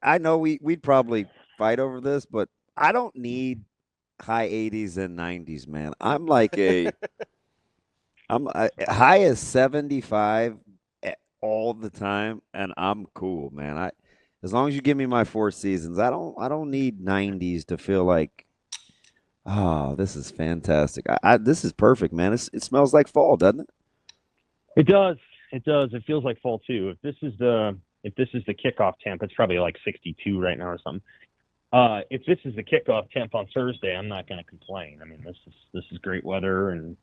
I know we'd probably fight over this, but I don't need high 80s and 90s, man. I'm high as 75 all the time, and I'm cool, man. As long as you give me my 4 seasons, I don't need 90s to feel like, oh, this is fantastic. This is perfect, man. It smells like fall, doesn't it? It does. It does. It feels like fall too. If this is the kickoff temp, it's probably like 62 right now or something. If this is the kickoff temp on Thursday, I'm not going to complain. I mean, this is great weather, and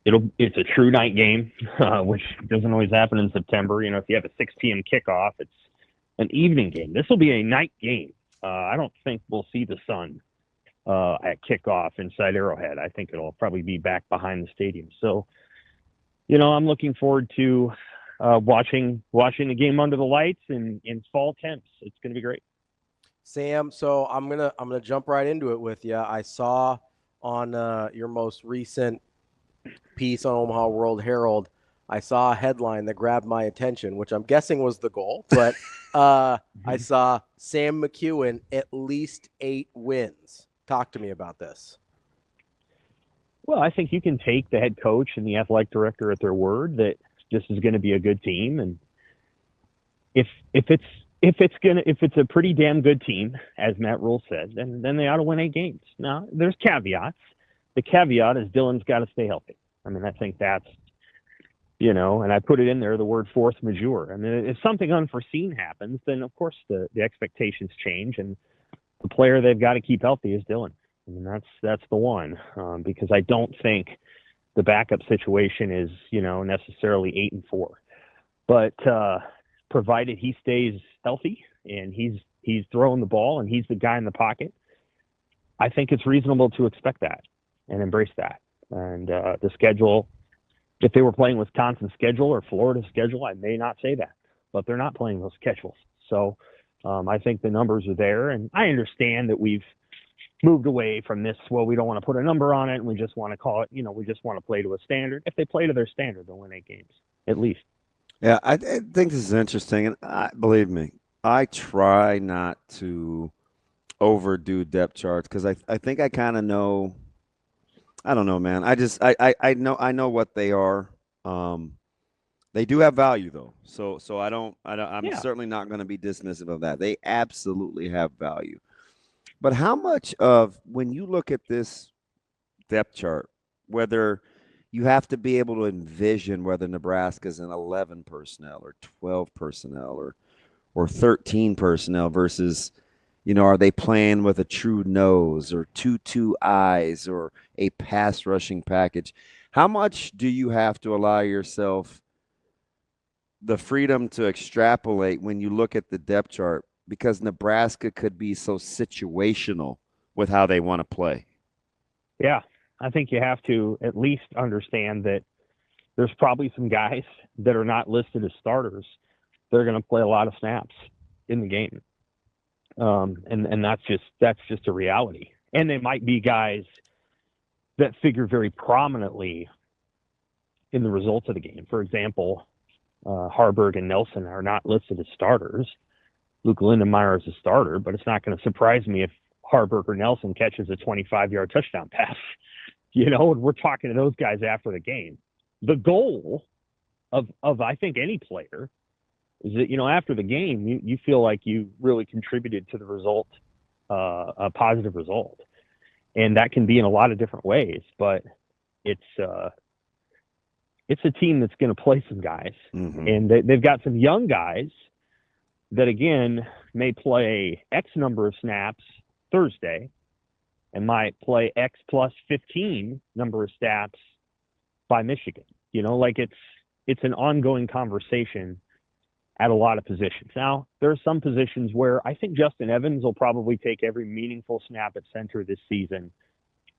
it's a true night game, which doesn't always happen in September. If you have a 6 p.m. kickoff, it's an evening game. This will be a night game. I don't think we'll see the sun at kickoff inside Arrowhead. I think it'll probably be back behind the stadium. So, I'm looking forward to watching the game under the lights in fall temps. It's going to be great. Sam, so I'm gonna jump right into it with you. I saw on your most recent piece on Omaha World Herald, I saw a headline that grabbed my attention, which I'm guessing was the goal. But I saw Sam McKewon at least 8 wins. Talk to me about this. Well, I think you can take the head coach and the athletic director at their word that this is going to be a good team, and if it's a pretty damn good team, as Matt Rhule said, then they ought to win 8 games. Now, there's caveats. The caveat is Dylan's got to stay healthy. I mean, I think that's, and I put it in there, the word force majeure. I mean, if something unforeseen happens, then of course the expectations change, and the player they've got to keep healthy is Dylan. I mean, that's the one, because I don't think the backup situation is, necessarily 8-4, but provided he stays healthy and he's throwing the ball and he's the guy in the pocket, I think it's reasonable to expect that and embrace that. And the schedule, if they were playing Wisconsin's schedule or Florida's schedule, I may not say that, but they're not playing those schedules. So I think the numbers are there, and I understand that we've moved away from this. Well, we don't want to put a number on it, and we just want to call it, we just want to play to a standard. If they play to their standard, they'll win 8 games, at least. Yeah, I think this is interesting, and believe me, I try not to overdo depth charts because I think I kind of know. I don't know, man. I know what they are. They do have value though, so I'm Yeah. certainly not going to be dismissive of that. They absolutely have value. But how much of when you look at this depth chart, whether you have to be able to envision whether Nebraska's an 11 personnel or 12 personnel or 13 personnel versus, are they playing with a true nose or two eyes or a pass rushing package? How much do you have to allow yourself the freedom to extrapolate when you look at the depth chart because Nebraska could be so situational with how they want to play? Yeah. I think you have to at least understand that there's probably some guys that are not listed as starters. They're going to play a lot of snaps in the game. And that's just a reality. And they might be guys that figure very prominently in the results of the game. For example, Harburg and Nelson are not listed as starters. Luke Lindenmeyer is a starter, but it's not going to surprise me if Harburg or Nelson catches a 25-yard touchdown pass. We're talking to those guys after the game. The goal of I think any player is that, after the game, you feel like you really contributed to the result, a positive result. And that can be in a lot of different ways, but it's a team that's going to play some guys. Mm-hmm. And they've got some young guys that, again, may play X number of snaps Thursday and might play X plus 15 number of snaps by Michigan. It's an ongoing conversation at a lot of positions. Now, there are some positions where I think Justin Evans will probably take every meaningful snap at center this season,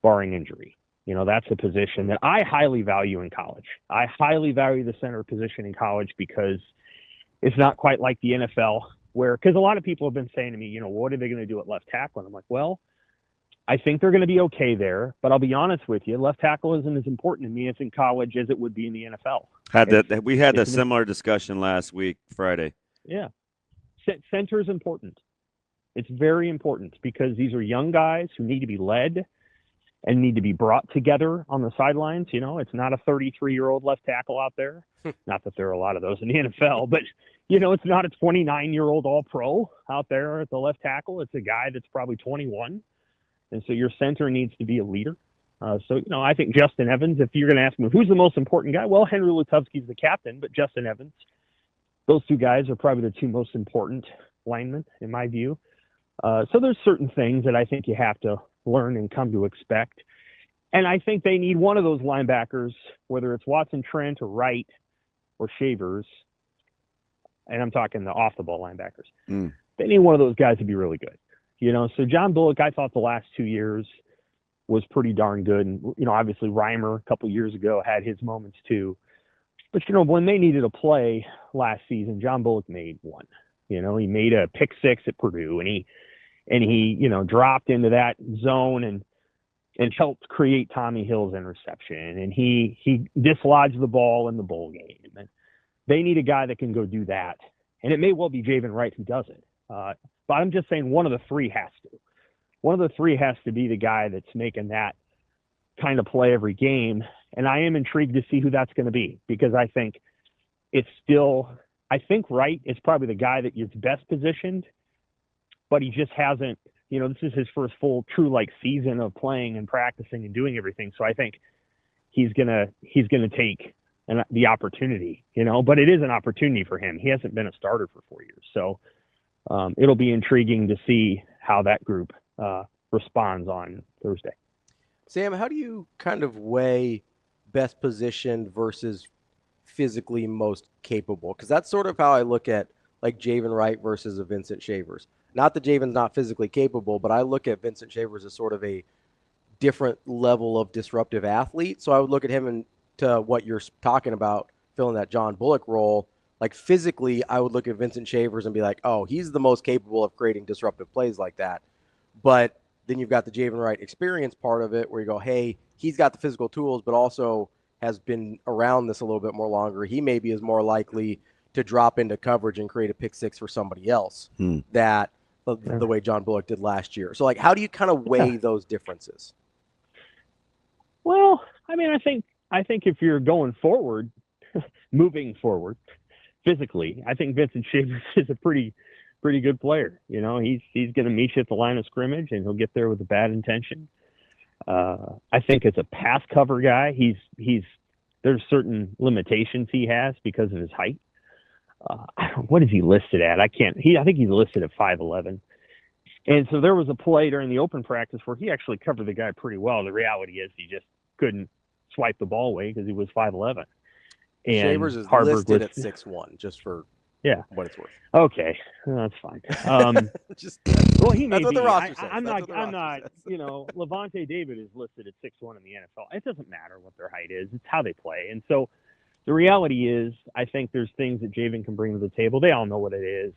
barring injury. That's a position that I highly value in college. I highly value the center position in college because it's not quite like the NFL because a lot of people have been saying to me, what are they going to do at left tackle? And I'm like, well, I think they're going to be okay there, but I'll be honest with you, left tackle isn't as important to me as in college as it would be in the NFL. We had a similar discussion last week, Friday. Yeah. Center is important. It's very important because these are young guys who need to be led and need to be brought together on the sidelines. You know, it's not a 33-year-old left tackle out there. Not that there are a lot of those in the NFL, but, you know, it's not a 29-year-old all-pro out there at the left tackle. It's a guy that's probably 21. And so your center needs to be a leader. So, you know, I think Justin Evans, if you're going to ask me who's the most important guy, well, Henry Lutovsky's the captain, but Justin Evans, those two guys are probably the two most important linemen in my view. So there's certain things that I think you have to learn and come to expect. And I think they need one of those linebackers, whether it's Watson Trent or Wright or Shavers, and I'm talking the off-the-ball linebackers. They need one of those guys to be really good. You know, so John Bullock, I thought the last 2 years was pretty darn good. And, you know, obviously Reimer a couple years ago had his moments too. But, you know, when they needed a play last season, John Bullock made one. You know, he made a pick six at Purdue, and he, you know, dropped into that zone and helped create Tommy Hill's interception. And he dislodged the ball in the bowl game. And they need a guy that can go do that. And it may well be Javen Wright who does it. But I'm just saying one of the three has to. One of the three has to be the guy that's making that kind of play every game. And I am intrigued to see who that's going to be, because I think Wright is probably the guy that is best positioned, but he just hasn't, you know, this is his first full true like season of playing and practicing and doing everything. So I think he's going to take the opportunity, you know, but it is an opportunity for him. He hasn't been a starter for 4 years. So it'll be intriguing to see how that group responds on Thursday. Sam, how do you kind of weigh best positioned versus physically most capable? Because that's sort of how I look at like Javen Wright versus a Vincent Shavers. Not that Javen's not physically capable, but I look at Vincent Shavers as sort of a different level of disruptive athlete. So I would look at him and to what you're talking about, filling that John Bullock role. Like physically, I would look at Vincent Shavers and be like, oh, he's the most capable of creating disruptive plays like that. But then you've got the Javen Wright experience part of it where you go, hey, he's got the physical tools, but also has been around this a little bit more longer. He maybe is more likely to drop into coverage and create a pick six for somebody else that the way John Bullock did last year. So like, how do you kind of weigh those differences? Well, I mean, I think if you're going forward, moving forward physically, I think Vincent Shavers is a pretty good player. You know, he's going to meet you at the line of scrimmage and he'll get there with a bad intention. I think as a pass cover guy, there's certain limitations he has because of his height. What is he listed at? I think he's listed at 5'11". And so there was a play during the open practice where he actually covered the guy pretty well. The reality is he just couldn't swipe the ball away because he was 5'11". And Shavers is Harburg listed at 6'1", just for what it's worth. Okay, that's fine. Well, he may that's what be. the roster says. I'm not. You know, Levante David is listed at 6'1" in the NFL. It doesn't matter what their height is; it's how they play. And so, the reality is, I think there's things that Javen can bring to the table. They all know what it is,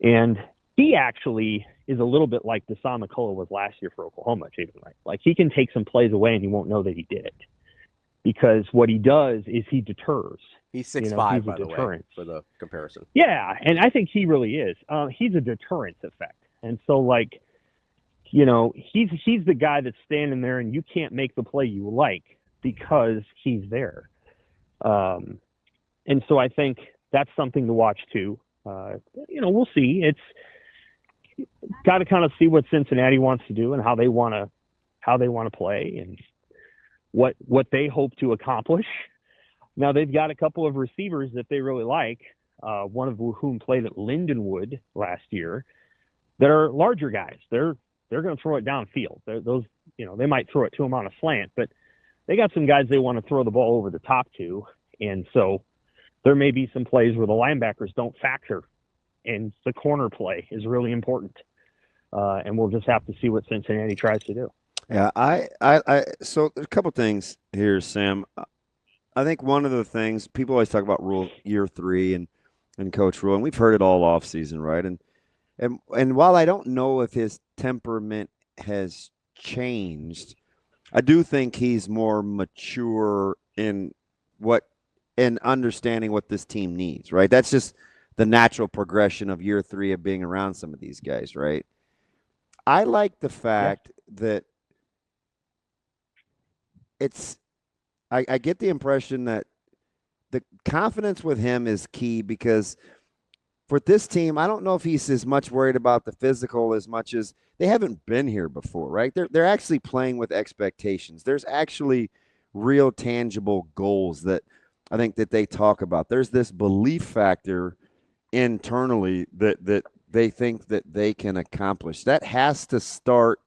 and he actually is a little bit like Deshaun McCullough was last year for Oklahoma. Javen Wright, like he can take some plays away, and you won't know that he did it. Because what he does is he deters. He's 6'5", by the way, for the comparison. Yeah, and I think he really is. He's a deterrence effect. And so, like, you know, he's the guy that's standing there and you can't make the play you like because he's there. And so I think that's something to watch too. You know, we'll see. It's got to kind of see what Cincinnati wants to do and how they want to play and what they hope to accomplish. Now they've got a couple of receivers that they really like, one of whom played at Lindenwood last year, that are larger guys. They're going to throw it downfield. Those, you know, they might throw it to them on a slant, but they got some guys they want to throw the ball over the top to. And so there may be some plays where the linebackers don't factor, and the corner play is really important. And we'll just have to see what Cincinnati tries to do. Yeah, so there's a couple things here, Sam. I think one of the things people always talk about Rhule year 3 and Coach Rhule, and we've heard it all off season, right? And while I don't know if his temperament has changed, I do think he's more mature in understanding what this team needs, right? That's just the natural progression of year 3 of being around some of these guys, right? I like the Yes. fact that it's I get the impression that the confidence with him is key because for this team, I don't know if he's as much worried about the physical as much as they haven't been here before, right? They're actually playing with expectations. There's actually real tangible goals that I think that they talk about. There's this belief factor internally that they think that they can accomplish. That has to start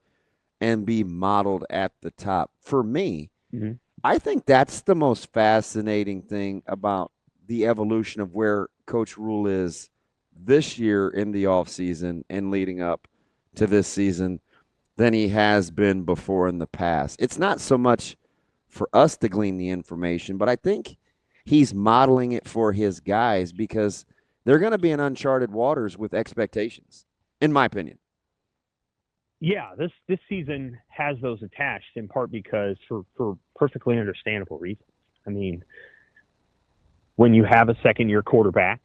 and be modeled at the top. For me, Mm-hmm. I think that's the most fascinating thing about the evolution of where Coach Rhule is this year in the offseason and leading up to this season than he has been before in the past. It's not so much for us to glean the information, but I think he's modeling it for his guys because they're going to be in uncharted waters with expectations, in my opinion. Yeah, this season has those attached in part because for perfectly understandable reasons. I mean, when you have a second year quarterback,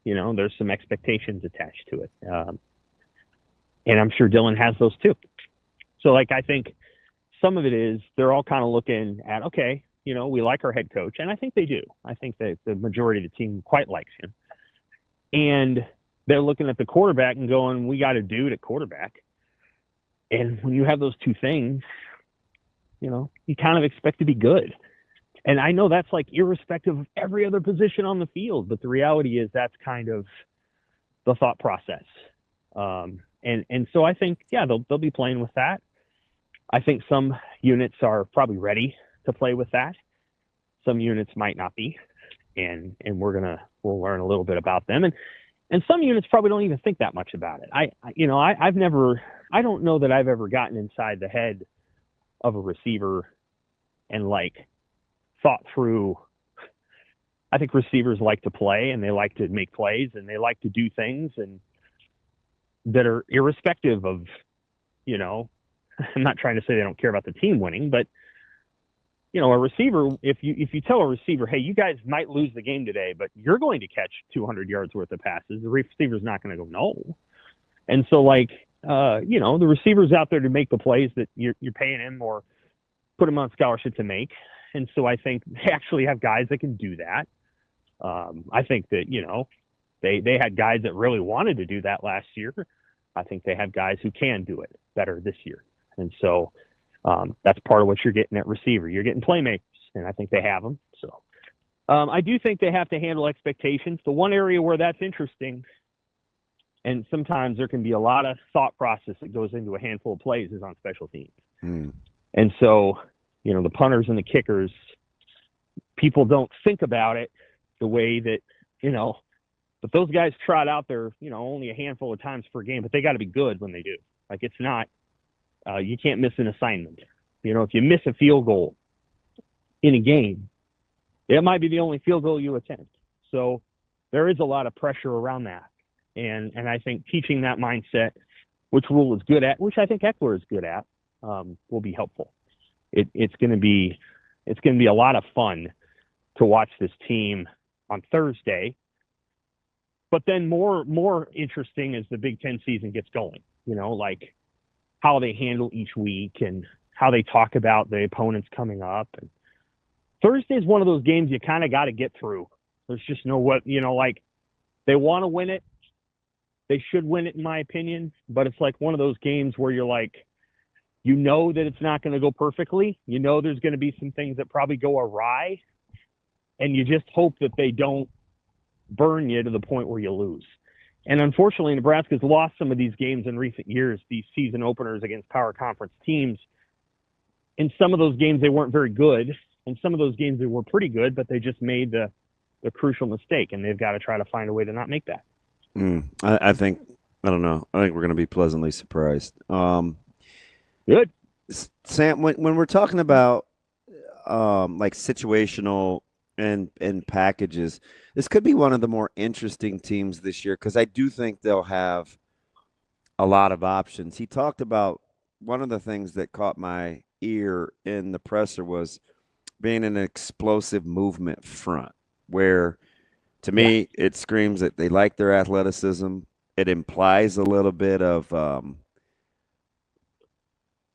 there's some expectations attached to it, and I'm sure Dylan has those too. So, like, I think some of it is they're all kind of looking at, okay, we like our head coach, and I think they do. I think that the majority of the team quite likes him, and they're looking at the quarterback and going, we got a dude at quarterback. And when you have those two things, you kind of expect to be good. And I know that's like irrespective of every other position on the field, but the reality is that's kind of the thought process. And so I think, yeah, they'll be playing with that. I think some units are probably ready to play with that. Some units might not be, and we'll learn a little bit about them. And some units probably don't even think that much about it. I don't know that I've ever gotten inside the head of a receiver and like thought through. I think receivers like to play and they like to make plays and they like to do things and that are irrespective of, I'm not trying to say they don't care about the team winning, but a receiver, if you tell a receiver, hey, you guys might lose the game today, but you're going to catch 200 yards worth of passes, the receiver's not going to go no. And so the receiver's out there to make the plays that you're paying him or put him on scholarship to make. And so I think they actually have guys that can do that. I think that, they had guys that really wanted to do that last year. I think they have guys who can do it better this year. And so that's part of what you're getting at receiver. You're getting playmakers, and I think they have them. So I do think they have to handle expectations. The one area where that's interesting, and sometimes there can be a lot of thought process that goes into a handful of plays, is on special teams. And so, the punters and the kickers, people don't think about it the way that, but those guys trot out there, only a handful of times per game, but they got to be good when they do. Like, it's not, you can't miss an assignment. If you miss a field goal in a game, it might be the only field goal you attempt. So there is a lot of pressure around that. And I think teaching that mindset, which Rhule is good at, which I think Eckler is good at, will be helpful. It's going to be a lot of fun to watch this team on Thursday. But then more interesting as the Big Ten season gets going. Like how they handle each week and how they talk about the opponents coming up. And Thursday is one of those games you kind of got to get through. There's just they want to win it. They should win it, in my opinion. But it's like one of those games where you're like, that it's not going to go perfectly. There's going to be some things that probably go awry. And you just hope that they don't burn you to the point where you lose. And unfortunately, Nebraska's lost some of these games in recent years, these season openers against power conference teams. In some of those games, they weren't very good. In some of those games, they were pretty good, but they just made the crucial mistake, and they've got to try to find a way to not make that. I think we're going to be pleasantly surprised. Good. Sam, when we're talking about like situational and packages, this could be one of the more interesting teams this year because I do think they'll have a lot of options. He talked about one of the things that caught my ear in the presser was being an explosive movement front where To me, it screams that they like their athleticism. It implies a little bit of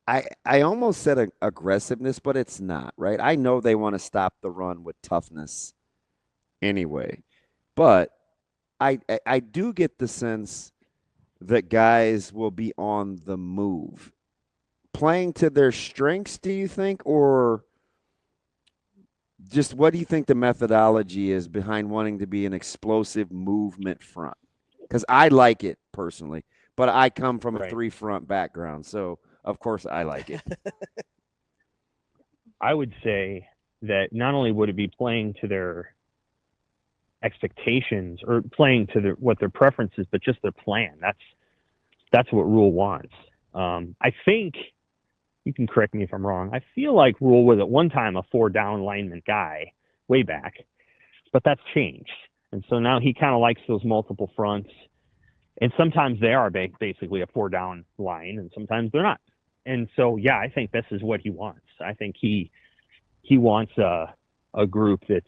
I almost said aggressiveness, but it's not, right? I know they want to stop the run with toughness anyway. But I do get the sense that guys will be on the move. Playing to their strengths, do you think, or just what do you think the methodology is behind wanting to be an explosive movement front? Because I like it personally, but I come from a Right. three front background, so of course I like it. I would say that not only would it be playing to their expectations or playing to what their preference is, but just their plan. That's what Rhule wants. I think you can correct me if I'm wrong. I feel like Rhule was at one time a 4-down lineman guy way back, but that's changed. And so now he kind of likes those multiple fronts. And sometimes they are basically a 4-down line, and sometimes they're not. And so, yeah, I think this is what he wants. I think he wants a group that's,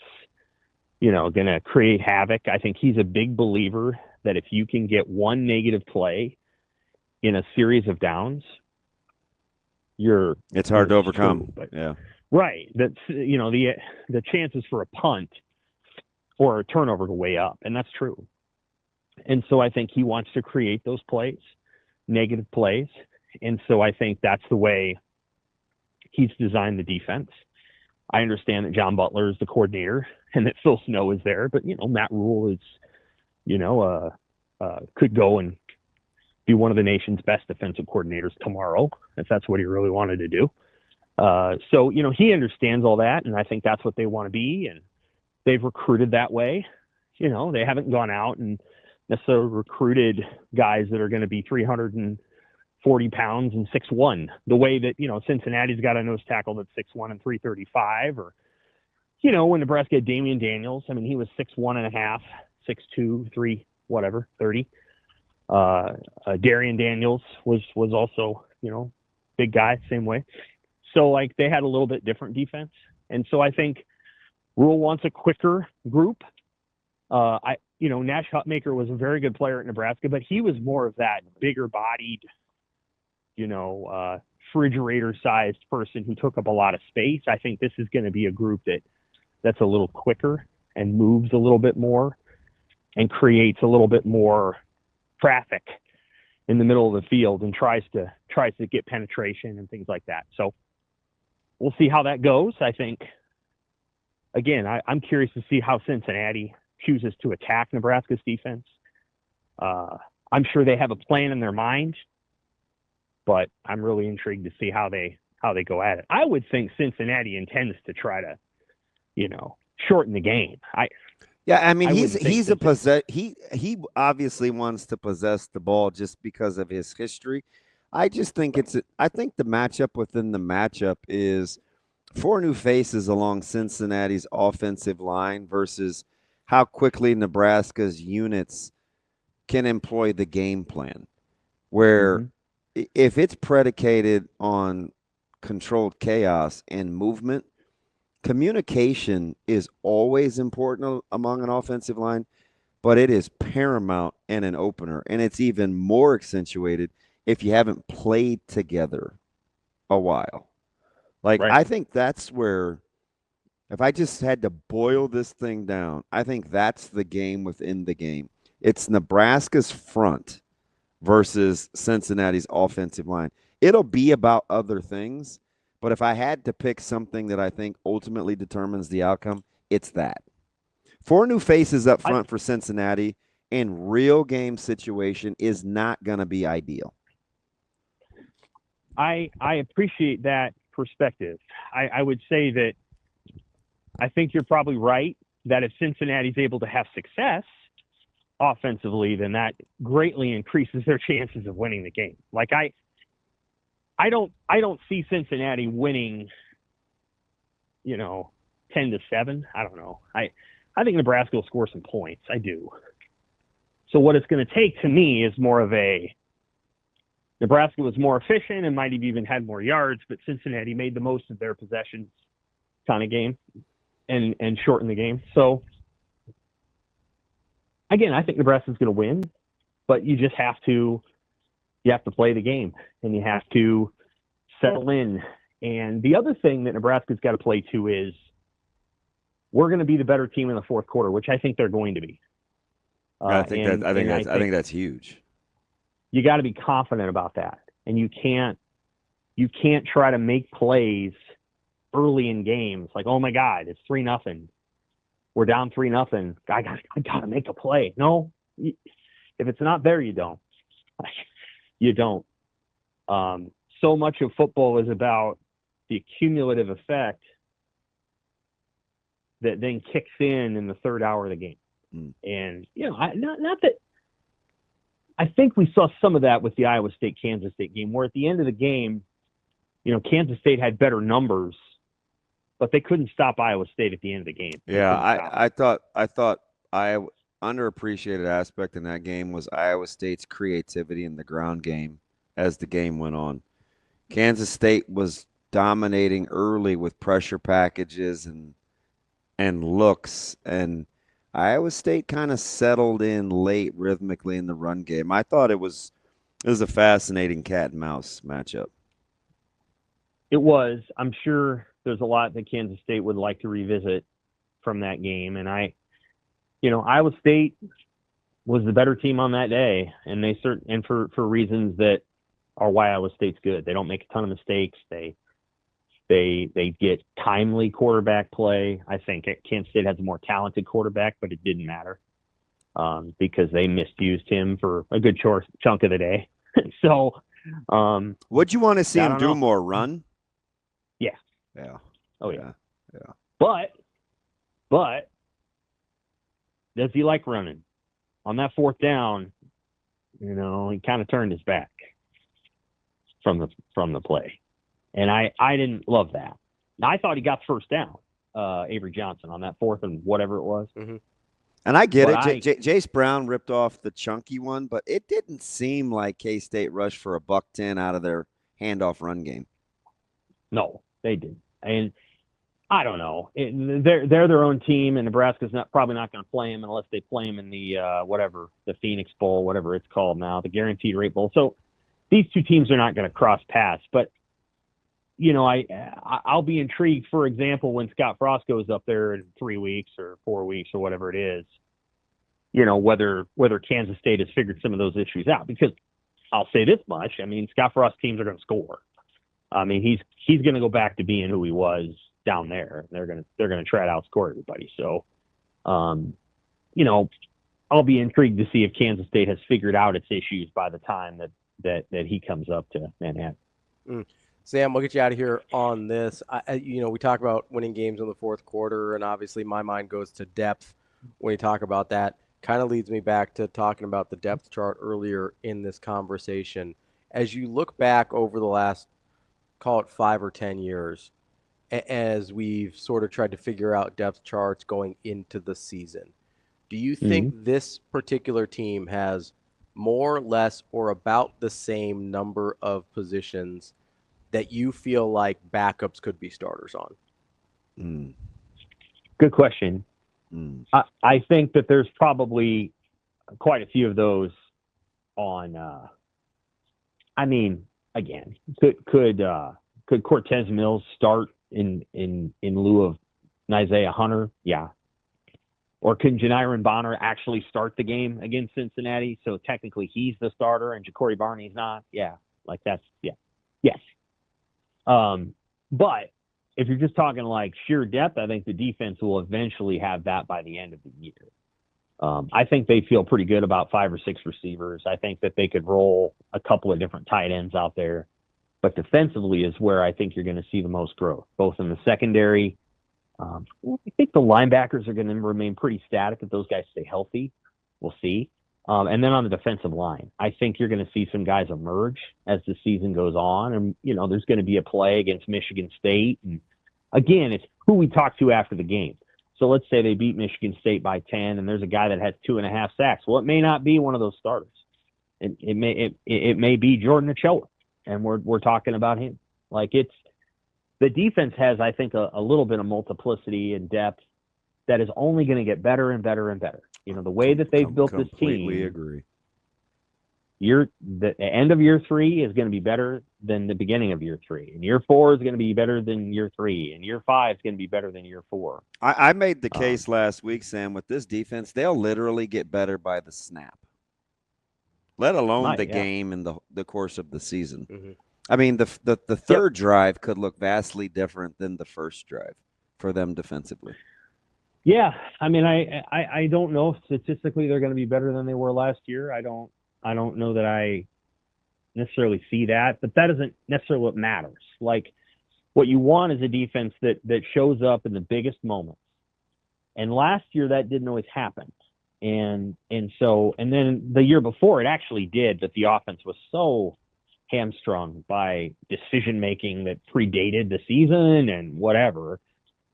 going to create havoc. I think he's a big believer that if you can get one negative play in a series of downs, it's hard to overcome. But, yeah. Right. That's, the chances for a punt or a turnover go way up, and that's true. And so I think he wants to create those plays, negative plays. And so I think that's the way he's designed the defense. I understand that John Butler is the coordinator and that Phil Snow is there, but, Matt Rhule is, could go and be one of the nation's best defensive coordinators tomorrow, if that's what he really wanted to do. So, he understands all that, and I think that's what they want to be, and they've recruited that way. They haven't gone out and necessarily recruited guys that are going to be 340 pounds and 6'1", the way that, Cincinnati's got a nose tackle that's 6'1" and 335, or, when Nebraska had Damian Daniels, I mean, he was 6'1.5", 6'2", 3, whatever, 30. Darian Daniels was also, big guy, same way. So, they had a little bit different defense. And so I think Rhule wants a quicker group. Nash Hutmaker was a very good player at Nebraska, but he was more of that bigger bodied, refrigerator-sized person who took up a lot of space. I think this is going to be a group that's a little quicker and moves a little bit more and creates a little bit more traffic in the middle of the field and tries to get penetration and things like that. So we'll see how that goes. I think, again, I'm curious to see how Cincinnati chooses to attack Nebraska's defense. I'm sure they have a plan in their mind, but I'm really intrigued to see how they go at it. I would think Cincinnati intends to try to, shorten the game. Yeah, I mean, he obviously wants to possess the ball just because of his history. I just think I think the matchup within the matchup is 4 new faces along Cincinnati's offensive line versus how quickly Nebraska's units can employ the game plan. Where if it's predicated on controlled chaos and movement, communication is always important among an offensive line, but it is paramount in an opener. And it's even more accentuated if you haven't played together a while. Right. I think that's where, if I just had to boil this thing down, I think that's the game within the game. It's Nebraska's front versus Cincinnati's offensive line. It'll be about other things, but if I had to pick something that I think ultimately determines the outcome, it's that. 4 new faces up front for Cincinnati in real game situation is not going to be ideal. I appreciate that perspective. I would say that I think you're probably right that if Cincinnati's able to have success offensively, then that greatly increases their chances of winning the game. I don't see Cincinnati winning, 10-7. I don't know. I think Nebraska will score some points. I do. So what it's going to take to me is more of a Nebraska was more efficient and might have even had more yards, but Cincinnati made the most of their possessions kind of game and shortened the game. So again, I think Nebraska's going to win, but you just have to play the game, and you have to settle in. And the other thing that Nebraska's got to play to is we're going to be the better team in the fourth quarter, which I think they're going to be. I think that's huge. You got to be confident about that, and you can't try to make plays early in games like, oh my God, it's 3-0. We're down 3-0. I got to make a play. No, if it's not there, you don't. You don't. So much of football is about the cumulative effect that then kicks in the third hour of the game. And, not that I think we saw some of that with the Iowa State-Kansas State game, where at the end of the game, Kansas State had better numbers, but they couldn't stop Iowa State at the end of the game. Yeah, I thought underappreciated aspect in that game was Iowa State's creativity in the ground game as the game went on. Kansas State was dominating early with pressure packages and looks, and Iowa State kind of settled in late rhythmically in the run game. I thought it was a fascinating cat and mouse matchup. It was. I'm sure there's a lot that Kansas State would like to revisit from that game, and Iowa State was the better team on that day, and for reasons that are why Iowa State's good. They don't make a ton of mistakes. They get timely quarterback play. I think Kansas State has a more talented quarterback, but it didn't matter because they misused him for a good chunk of the day. So, would you want to see him do more run? Yeah. Yeah. Oh yeah. But does he like running? On that fourth down, he kind of turned his back from the play. And I didn't love that. I thought he got first down, Avery Johnson, on that fourth and whatever it was. Mm-hmm. And I get it. Jace Brown ripped off the chunky one, but it didn't seem like K-State rushed for a $110 out of their handoff run game. No, they didn't. And I don't know. They're their own team, and Nebraska's probably not going to play them unless they play them in the the Phoenix Bowl, whatever it's called now, the Guaranteed Rate Bowl. So these two teams are not going to cross paths. But I'll be intrigued, for example, when Scott Frost goes up there in 3 weeks or 4 weeks or whatever it is, whether Kansas State has figured some of those issues out. Because I'll say this much, Scott Frost teams are going to score. He's going to go back to being who he was down there. They're going to try to outscore everybody. So, I'll be intrigued to see if Kansas State has figured out its issues by the time that he comes up to Manhattan. Sam, we'll get you out of here on this. We talk about winning games in the fourth quarter, and obviously my mind goes to depth when you talk about that. Kind of leads me back to talking about the depth chart earlier in this conversation. As you look back over the last, call it 5 or 10 years, as we've sort of tried to figure out depth charts going into the season, do you think this particular team has more, less, or about the same number of positions that you feel like backups could be starters on? Good question. I think that there's probably quite a few of those on. Again, could Cortez Mills start in lieu of Isaiah Hunter? Yeah. Or can Janiron Bonner actually start the game against Cincinnati? So technically he's the starter and Ja'Cory Barney's not. Yeah. Yes. But if you're just talking like sheer depth, I think the defense will eventually have that by the end of the year. I think they feel pretty good about 5 or 6 receivers. I think that they could roll a couple of different tight ends out there. But defensively is where I think you're going to see the most growth, both in the secondary. I think the linebackers are going to remain pretty static if those guys stay healthy. We'll see. And then on the defensive line, I think you're going to see some guys emerge as the season goes on. And, there's going to be a play against Michigan State. And again, it's who we talk to after the game. So let's say they beat Michigan State by 10 and there's a guy that has 2.5 sacks. Well, it may not be one of those starters. It may be Jordan Ochoa, and we're talking about him. Like the defense has, I think, a little bit of multiplicity and depth that is only going to get better and better and better. the way that they've built this completely team, agree. the end of year 3 is going to be better than the beginning of year 3, and year 4 is going to be better than year 3, and year 5 is going to be better than year 4. I made the case last week, Sam, with this defense, they'll literally get better by the snap, let alone the game and the course of the season. Mm-hmm. I mean, the third drive could look vastly different than the first drive for them defensively. Yeah, I mean, I don't know if statistically they're going to be better than they were last year. I don't know that I necessarily see that, but that isn't necessarily what matters. Like, what you want is a defense that shows up in the biggest moments. And last year that didn't always happen. And then the year before it actually did, but the offense was so hamstrung by decision making that predated the season and whatever,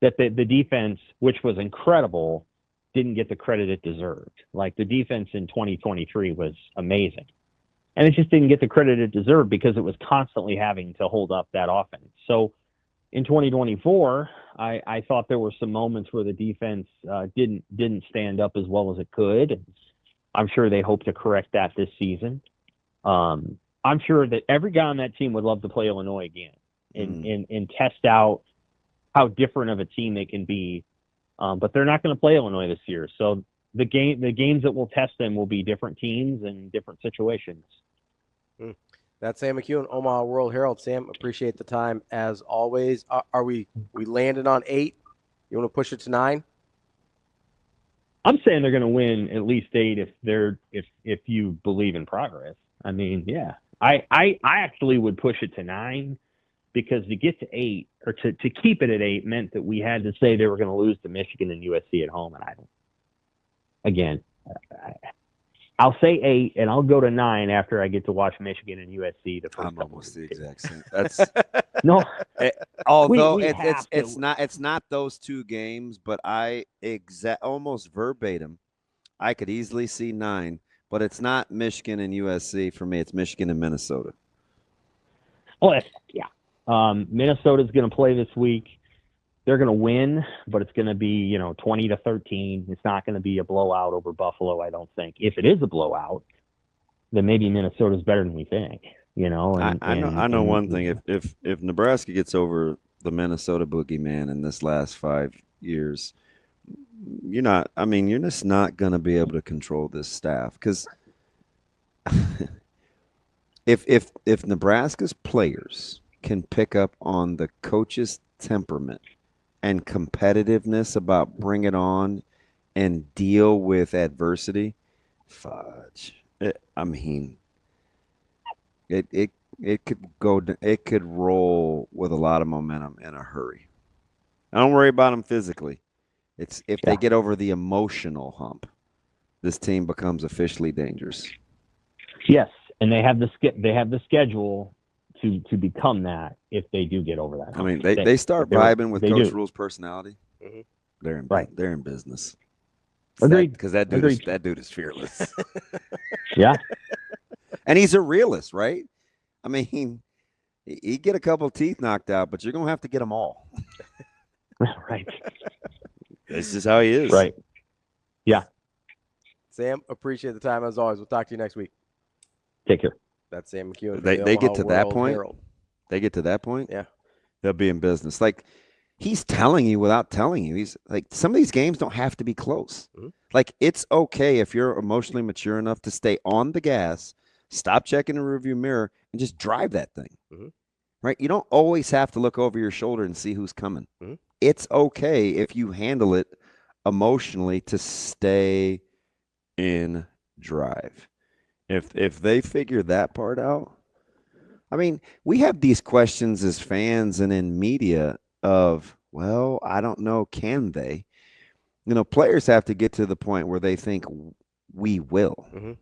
that the defense, which was incredible, didn't get the credit it deserved. Like, the defense in 2023 was amazing. And it just didn't get the credit it deserved because it was constantly having to hold up that offense. So in 2024, I thought there were some moments where the defense didn't stand up as well as it could. I'm sure they hope to correct that this season. I'm sure that every guy on that team would love to play Illinois again and test out how different of a team they can be. But they're not going to play Illinois this year. So the games that will test them will be different teams and different situations. That's Sam McKewon, Omaha World Herald. Sam, appreciate the time as always. Are we landed on 8? You want to push it to 9? I'm saying they're going to win at least 8 if you believe in progress. I mean, yeah, I actually would push it to 9, because to get to 8 or to keep it at 8 meant that we had to say they were going to lose to Michigan and USC at home. And I'll say 8, and I'll go to 9 after I get to watch Michigan and USC the first. I'm almost the exact same. That's no. Although we it's not those two games, but almost verbatim, I could easily see 9, but it's not Michigan and USC for me. It's Michigan and Minnesota. Oh, yeah. Minnesota's going to play this week. They're going to win, but it's going to be, 20-13. It's not going to be a blowout over Buffalo, I don't think. If it is a blowout, then maybe Minnesota's better than we think, I know one thing. If Nebraska gets over the Minnesota boogeyman in this last 5 years, you're just not going to be able to control this staff, because if Nebraska's players can pick up on the coach's temperament and competitiveness about bring it on and deal with adversity, fudge. It could roll with a lot of momentum in a hurry. I don't worry about them physically. It's if they get over the emotional hump, this team becomes officially dangerous. Yes, and they have the schedule to become that if they do get over that. I mean, they start vibing with Coach Rhule's personality. Mm-hmm. They're in business. Agreed. Because that dude is fearless. Yeah, and he's a realist, right? I mean, he get a couple of teeth knocked out, but you're gonna have to get them all. Right. This is how he is. Right. Yeah. Sam, appreciate the time as always. We'll talk to you next week. Take care. That's Sam McKewon. They get to that point. Herald. They get to that point. Yeah. They'll be in business. Like, he's telling you without telling you. He's like, some of these games don't have to be close. Mm-hmm. Like, it's okay if you're emotionally mature enough to stay on the gas, stop checking the rearview mirror, and just drive that thing. Mm-hmm. Right? You don't always have to look over your shoulder and see who's coming. Mm-hmm. It's okay if you handle it emotionally to stay in drive. If they figure that part out, I mean, we have these questions as fans and in media of, well, I don't know, can they? Players have to get to the point where they think we will. Mm-hmm.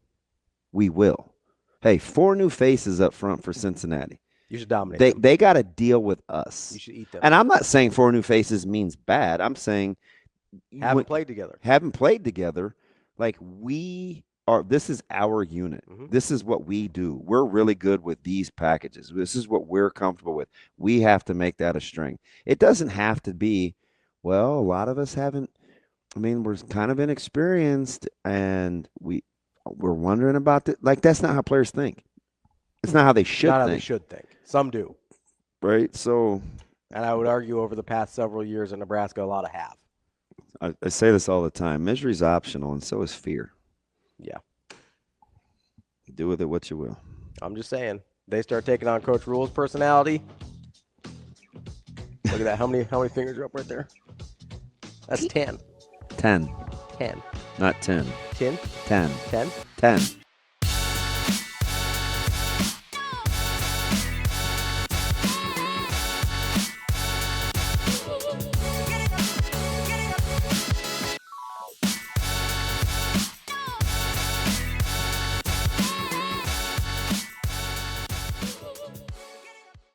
We will. Hey, 4 new faces up front for Cincinnati. You should dominate. They got to deal with us. You should eat them. And I'm not saying 4 new faces means bad. I'm saying haven't played together. Like, this is our unit. Mm-hmm. This is what we do. We're really good with these packages. This is what we're comfortable with. We have to make that a strength. It doesn't have to be, well, a lot of us haven't I mean, we're kind of inexperienced, and we're wondering about it. Like, that's not how players think. It's not how they should Not how think, they should think. Some do. right? So And I would argue over the past several years in Nebraska, a lot of have. I say this all the time: misery's optional, and so is fear. Yeah. Do with it what you will. I'm just saying. They start taking on Coach Rhule's personality. Look at that. How many fingers are up right there? That's 10. 10, 10. not 10. 10? 10. 10? 10.